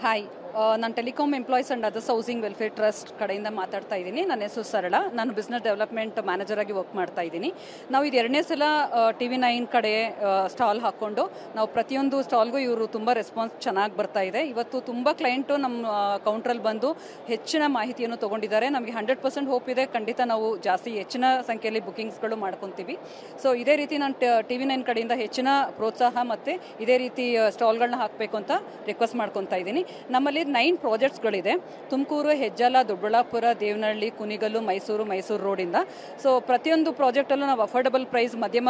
Hi, ನಾನು telecom employees and others housing welfare trust ಕಡೆಯಿಂದ ಮಾತಾಡ್ತಾ ಇದ್ದೀನಿ. ನನ್ನ ಹೆಸರು ಸರಳ. ನಾನು ಬಿಸ್ನೆಸ್ ಡೆವಲಪ್ಮೆಂಟ್ ಮ್ಯಾನೇಜರ್ ಆಗಿ ವರ್ಕ್ ಮಾಡ್ತಾ ಇದ್ದೀನಿ. ನಾವು ಇದು ಎರಡನೇ ಸಲ TV9 ಕಡೆ ಸ್ಟಾಲ್ ಹಾಕ್ಕೊಂಡು ನಾವು ಪ್ರತಿಯೊಂದು ಸ್ಟಾಲ್ಗೂ ಇವರು ತುಂಬ ರೆಸ್ಪಾನ್ಸ್ ಚೆನ್ನಾಗಿ ಬರ್ತಾ ಇದೆ. ಇವತ್ತು ತುಂಬ ಕ್ಲೈಂಟು ನಮ್ಮ ಕೌಂಟ್ರಲ್ಲಿ ಬಂದು ಹೆಚ್ಚಿನ ಮಾಹಿತಿಯನ್ನು ತೊಗೊಂಡಿದ್ದಾರೆ. ನಮಗೆ 100% ಹೋಪ್ ಇದೆ, ಖಂಡಿತ ನಾವು ಜಾಸ್ತಿ ಹೆಚ್ಚಿನ ಸಂಖ್ಯೆಯಲ್ಲಿ ಬುಕಿಂಗ್ಸ್ಗಳು ಮಾಡ್ಕೊತೀವಿ. ಸೊ ಇದೇ ರೀತಿ ನಾನು TV9 ಕಡೆಯಿಂದ ಹೆಚ್ಚಿನ ಪ್ರೋತ್ಸಾಹ ಮತ್ತು ಇದೇ ರೀತಿ ಸ್ಟಾಲ್ಗಳನ್ನ ಹಾಕಬೇಕು ಅಂತ ರಿಕ್ವೆಸ್ಟ್ ಮಾಡ್ಕೊತಾ ಇದ್ದೀನಿ. ನಮ್ಮಲ್ಲಿ 9 ಪ್ರಾಜೆಕ್ಟ್ಸ್ಗಳಿದೆ. ತುಮಕೂರು, ಹೆಜ್ಜಾಲ, ದೊಡ್ಡಬಳ್ಳಾಪುರ, ದೇವನಹಳ್ಳಿ, ಕುಣಿಗಲ್ಲು, ಮೈಸೂರು ರೋಡಿಂದ. ಸೊ ಪ್ರತಿಯೊಂದು ಪ್ರಾಜೆಕ್ಟಲ್ಲೂ ನಾವು ಅಫೋರ್ಡಬಲ್ ಪ್ರೈಸ್ ಮಧ್ಯಮ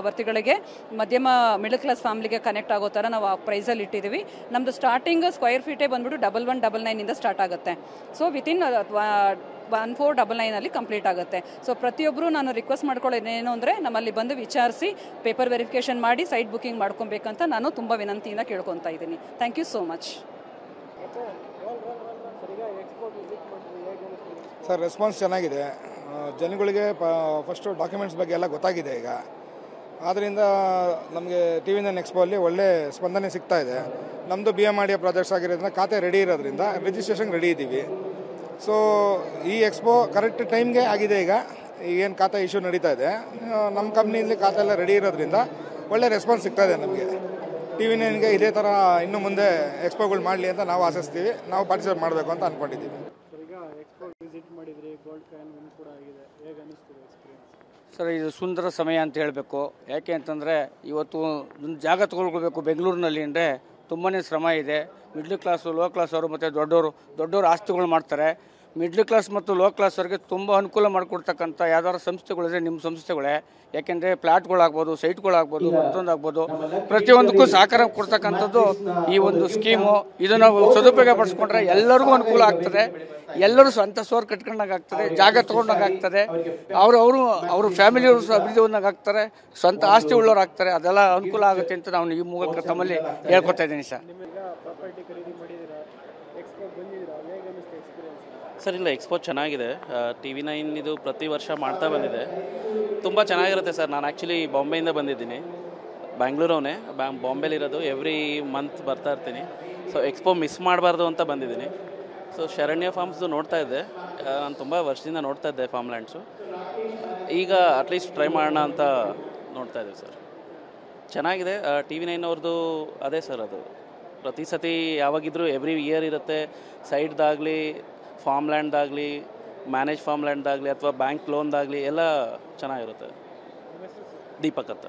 ವರ್ತಿಗಳಿಗೆ, ಮಧ್ಯಮ ಮಿಡಲ್ ಕ್ಲಾಸ್ ಫ್ಯಾಮಿಲಿಗೆ ಕನೆಕ್ಟ್ ಆಗೋ ಥರ ನಾವು ಆ ಪ್ರೈಸಲ್ಲಿ ಇಟ್ಟಿದ್ದೀವಿ. ನಮ್ಮದು ಸ್ಟಾರ್ಟಿಂಗ್ ಸ್ಕ್ವೇರ್ ಫೀಟೇ ಬಂದ್ಬಿಟ್ಟು 1199 ಸ್ಟಾರ್ಟ್ ಆಗುತ್ತೆ. ಸೊ ವಿತಿನ್ 1499 ಕಂಪ್ಲೀಟ್ ಆಗುತ್ತೆ. ಸೊ ಪ್ರತಿಯೊಬ್ಬರು ನಾನು ರಿಕ್ವೆಸ್ಟ್ ಮಾಡ್ಕೊಳ್ಳೋದೇನು ಅಂದರೆ ನಮ್ಮಲ್ಲಿ ಬಂದು ವಿಚಾರಿಸಿ ಪೇಪರ್ ವೆರಿಫಿಕೇಷನ್ ಮಾಡಿ ಸೈಟ್ ಬುಕಿಂಗ್ ಮಾಡ್ಕೊಬೇಕಂತ ನಾನು ತುಂಬ ವಿನಂತಿಯಿಂದ ಕೇಳ್ಕೊತಾ ಇದ್ದೀನಿ. Thank you so much. Sir, response ಚೆನ್ನಾಗಿದೆ. ಜನಗಳಿಗೆ ಫಸ್ಟು ಡಾಕ್ಯುಮೆಂಟ್ಸ್ ಬಗ್ಗೆ ಎಲ್ಲ ಗೊತ್ತಾಗಿದೆ ಈಗ. ಆದ್ದರಿಂದ ನಮಗೆ TV9 ಎಕ್ಸ್ಪೋ ಅಲ್ಲಿ ಒಳ್ಳೆ ಸ್ಪಂದನೆ ಸಿಗ್ತಾ ಇದೆ. ನಮ್ಮದು BMRDA ಪ್ರಾಜೆಕ್ಟ್ಸ್ ಆಗಿರೋದ್ರಿಂದ ಖಾತೆ ರೆಡಿ ಇರೋದ್ರಿಂದ ರಿಜಿಸ್ಟ್ರೇಷನ್ ರೆಡಿ ಇದ್ದೀವಿ. ಸೊ ಈ ಎಕ್ಸ್ಪೋ ಕರೆಕ್ಟ್ ಟೈಮ್ಗೆ ಆಗಿದೆ. ಈಗ ಏನು ಖಾತೆ ಇಶ್ಯೂ ನಡೀತಾ ಇದೆ, ನಮ್ಮ ಕಂಪ್ನಿಯಲ್ಲಿ ಖಾತೆ ಎಲ್ಲ ರೆಡಿ ಇರೋದ್ರಿಂದ ಒಳ್ಳೆ ರೆಸ್ಪಾನ್ಸ್ ಸಿಗ್ತಾ ಇದೆ ನಮಗೆ. TV9ಗೆ ಇದೇ ಥರ ಇನ್ನು ಮುಂದೆ ಎಕ್ಸ್ಪೋಗಳು ಮಾಡಲಿ ಅಂತ ನಾವು ಆಶಿಸ್ತೀವಿ. ನಾವು ಪಾರ್ಟಿಸಿಪೇಟ್ ಮಾಡಬೇಕು ಅಂತ ಅಂದ್ಕೊಂಡಿದ್ದೀವಿ. ಸರ್, ಇದು ಸುಂದರ ಸಮಯ ಅಂತ ಹೇಳಬೇಕು. ಯಾಕೆ ಅಂತಂದರೆ ಇವತ್ತು ಒಂದು ಜಾಗ ತೊಗೊಳ್ಬೇಕು ಬೆಂಗಳೂರಿನಲ್ಲಿ ಅಂದರೆ ತುಂಬಾ ಶ್ರಮ ಇದೆ. ಮಿಡ್ಲ್ ಕ್ಲಾಸು, ಲೋ ಕ್ಲಾಸ್ ಅವರು ಮತ್ತು ದೊಡ್ಡವರು ಆಸ್ತಿಗಳು ಮಾಡ್ತಾರೆ. ಮಿಡ್ಲ್ ಕ್ಲಾಸ್ ಮತ್ತು ಲೋ ಕ್ಲಾಸ್ ಅವರಿಗೆ ತುಂಬ ಅನುಕೂಲ ಮಾಡಿಕೊಡ್ತಕ್ಕಂಥ ಯಾವ್ದಾದ್ರು ಸಂಸ್ಥೆಗಳಿದ್ರೆ ನಿಮ್ಮ ಸಂಸ್ಥೆಗಳೇ. ಯಾಕೆಂದರೆ ಫ್ಲ್ಯಾಟ್ಗಳಾಗ್ಬೋದು, ಸೈಟ್ಗಳಾಗ್ಬೋದು, ಮತ್ತೊಂದಾಗ್ಬೋದು, ಪ್ರತಿಯೊಂದಕ್ಕೂ ಸಹಕಾರ ಕೊಡ್ತಕ್ಕಂಥದ್ದು ಈ ಒಂದು ಸ್ಕೀಮು. ಇದನ್ನು ಸದುಪಯೋಗ ಪಡಿಸ್ಕೊಂಡ್ರೆ ಎಲ್ಲರಿಗೂ ಅನುಕೂಲ ಆಗ್ತದೆ. ಎಲ್ಲರೂ ಸ್ವಂತ ಸೋರ್ ಕಟ್ಕೊಂಡಾಗ ಆಗ್ತದೆ, ಜಾಗ ತೊಗೊಂಡಾಗ ಆಗ್ತದೆ, ಅವರು ಫ್ಯಾಮಿಲಿಯವರು ಸಹ ಅಭಿವೃದ್ಧಿ ಹೊಂದಾಗ ಆಗ್ತಾರೆ, ಸ್ವಂತ ಆಸ್ತಿ ಉಳ್ಳವ್ರು ಆಗ್ತಾರೆ. ಅದೆಲ್ಲ ಅನುಕೂಲ ಆಗುತ್ತೆ ಅಂತ ನಾನು ಈ ಮೂಲಕ ತಮ್ಮಲ್ಲಿ ಹೇಳ್ಕೊತಾ ಇದ್ದೀನಿ ಸರ್. ಸರ್, ಇಲ್ಲ, ಎಕ್ಸ್ಪೋ ಚೆನ್ನಾಗಿದೆ. TV9 ಇದು ಪ್ರತಿ ವರ್ಷ ಮಾಡ್ತಾ ಬಂದಿದೆ. ತುಂಬ ಚೆನ್ನಾಗಿರುತ್ತೆ ಸರ್. ನಾನು ಆ್ಯಕ್ಚುಲಿ ಬಾಂಬೆಯಿಂದ ಬಂದಿದ್ದೀನಿ. ಬ್ಯಾಂಗ್ಳೂರವನೇ, ಬಾಂಬೆಲಿರೋದು. ಎವ್ರಿ ಮಂತ್ ಬರ್ತಾ ಇರ್ತೀನಿ. ಸೊ ಎಕ್ಸ್ಪೋ ಮಿಸ್ ಮಾಡಬಾರ್ದು ಅಂತ ಬಂದಿದ್ದೀನಿ. ಸೊ ಶರಣ್ಯ ಫಾರ್ಮ್ಸ್ದು ನೋಡ್ತಾ ಇದ್ದೆ. ನಾನು ತುಂಬ ವರ್ಷದಿಂದ ನೋಡ್ತಾ ಇದ್ದೆ ಫಾರ್ಮ್ ಲ್ಯಾಂಡ್ಸು. ಈಗ ಅಟ್ಲೀಸ್ಟ್ ಟ್ರೈ ಮಾಡೋಣ ಅಂತ ನೋಡ್ತಾ ಇದ್ದೀವಿ ಸರ್. ಚೆನ್ನಾಗಿದೆ. TV9 ಅವ್ರದ್ದು ಅದೇ ಸರ್, ಅದು ಪ್ರತಿ ಸತಿ ಯಾವಾಗಿದ್ದರೂ ಎವ್ರಿ ಇಯರ್ ಇರುತ್ತೆ. ಸೈಡ್ದಾಗಲಿ, ಫಾರ್ಮ್ ಲ್ಯಾಂಡ್ದಾಗಲಿ, ಮ್ಯಾನೇಜ್ ಫಾರ್ಮ್ ಲ್ಯಾಂಡ್ದಾಗಲಿ ಅಥವಾ ಬ್ಯಾಂಕ್ ಲೋನ್ದಾಗಲಿ ಎಲ್ಲ ಚೆನ್ನಾಗಿರುತ್ತೆ. ದೀಪಕ್ ಅಂತ.